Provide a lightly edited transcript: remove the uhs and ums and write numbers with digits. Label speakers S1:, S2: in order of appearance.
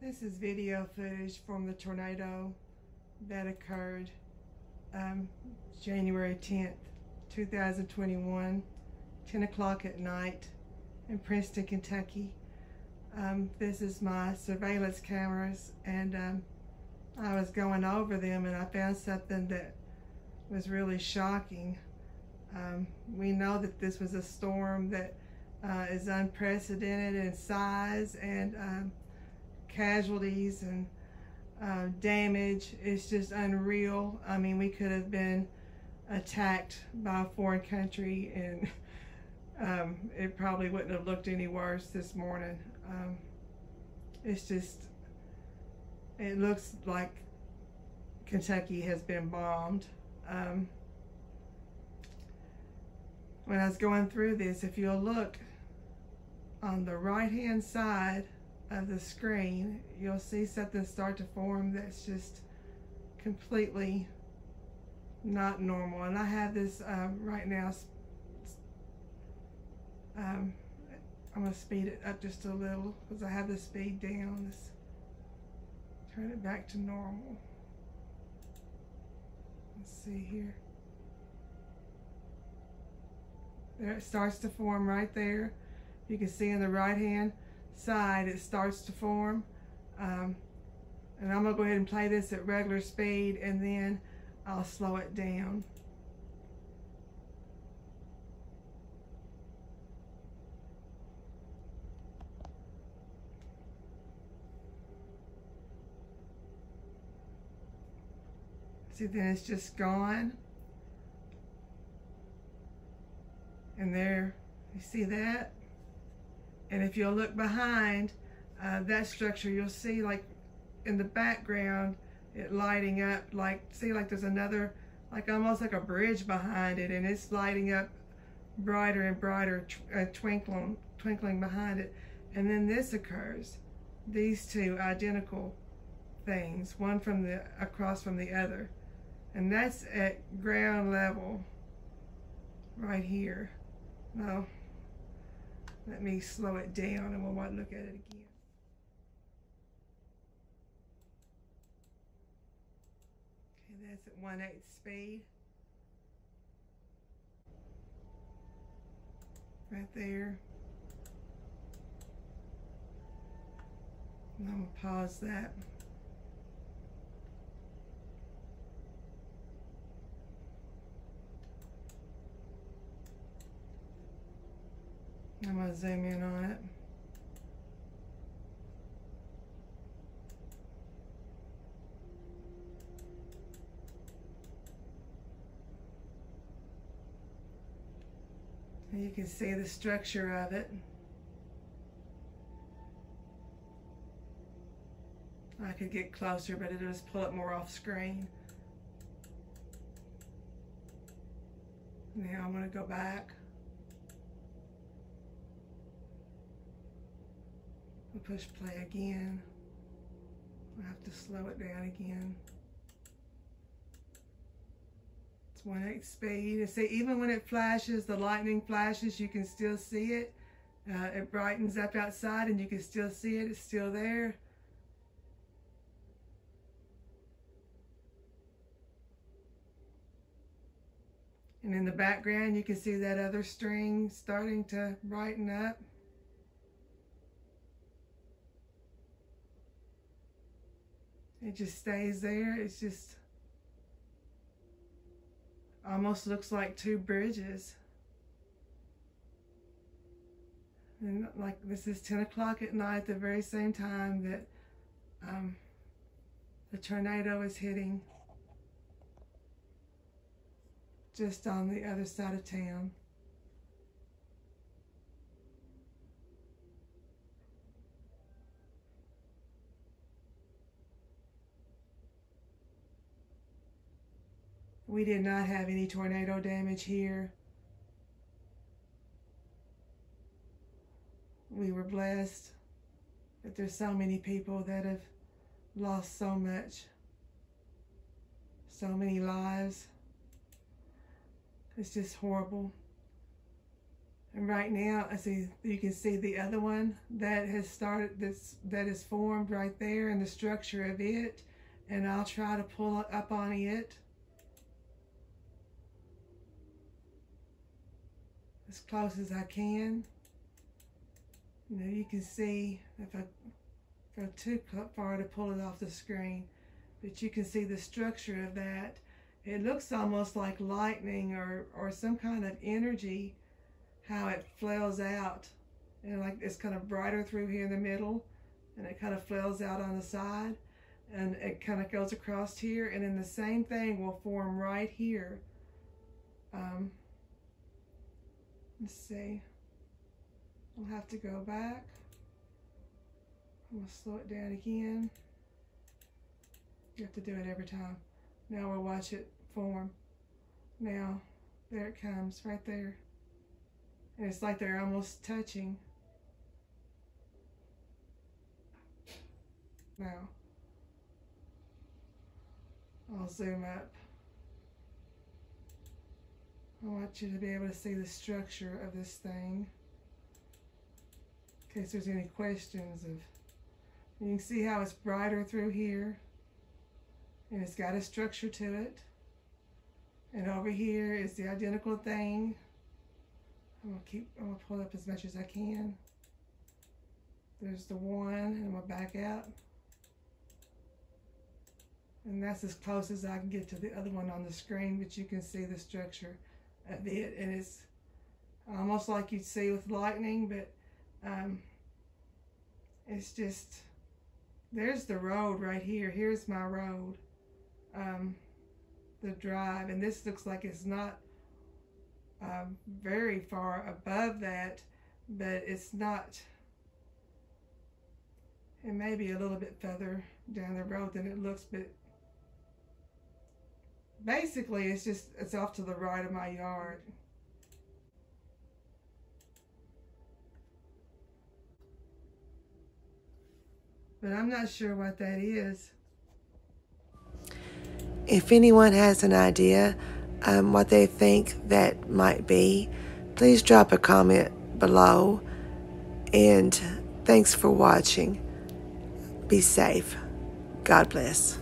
S1: This is video footage from the tornado that occurred January 10th, 2021, 10 o'clock at night in Princeton, Kentucky. This is my surveillance cameras, and I was going over them and I found something that was really shocking. We know that this was a storm that is unprecedented in size, and casualties and damage is just unreal. I mean, we could have been attacked by a foreign country and it probably wouldn't have looked any worse this morning. It's just, it looks like Kentucky has been bombed. When I was going through this, if you'll look on the right hand side of the screen, you'll see something start to form that's just completely not normal. And I have this right now. I'm going to speed it up just a little because I have the speed down. Let's turn it back to normal. Let's see here. There it starts to form right there. You can see on the right hand side it starts to form. And I'm going to go ahead and play this at regular speed, and then I'll slow it down. See, then it's just gone. And there, you see that? And if you'll look behind that structure, you'll see, like in the background, it lighting up, like, see, like there's another, like almost like a bridge behind it, and it's lighting up brighter and brighter, twinkling behind it. And then this occurs, these two identical things, one from the across from the other, and that's at ground level right here. Well, let me slow it down and we'll look at it again. Okay, that's at 1/8 speed. Right there. And I'm going to pause that. I'm going to zoom in on it. And you can see the structure of it. I could get closer, but it'll just pull it more off screen. Now I'm going to go back. We'll push play again. I'll have to slow it down again. It's 1/8 speed. And see, even when it flashes, the lightning flashes, you can still see it. It brightens up outside and you can still see it. It's still there. And in the background, you can see that other string starting to brighten up. It just stays there. It's just almost looks like two bridges. And like, this is 10 o'clock at night, the very same time that the tornado is hitting just on the other side of town. We did not have any tornado damage here. We were blessed that there's so many people that have lost so much, so many lives. It's just horrible. And right now, I see you can see the other one that has started, that is formed right there, and the structure of it. And I'll try to pull up on it as close as I can. You know, you can see if I go too far to pull it off the screen, but you can see the structure of that. It looks almost like lightning or some kind of energy, how it flails out. And like it's kind of brighter through here in the middle, and it kind of flails out on the side, and it kind of goes across here, and then the same thing will form right here. Let's see. I'll have to go back. I'm going to slow it down again. You have to do it every time. Now we'll watch it form. Now, there it comes, right there. And it's like they're almost touching. Now, I'll zoom up. I want you to be able to see the structure of this thing, in case there's any questions. You can see how it's brighter through here, and it's got a structure to it. And over here is the identical thing. I'm gonna pull up as much as I can. There's the one, and I'm gonna back out. And that's as close as I can get to the other one on the screen, but you can see the structure of it, and it's almost like you'd see with lightning, but it's just, there's the road right here. Here's my road, the drive, and this looks like it's not very far above that, but it's not, it may be a little bit further down the road than it looks, but basically it's off to the right of my yard. But I'm not sure what that is.
S2: If anyone has an idea what they think that might be, please drop a comment below. And thanks for watching. Be safe. God bless.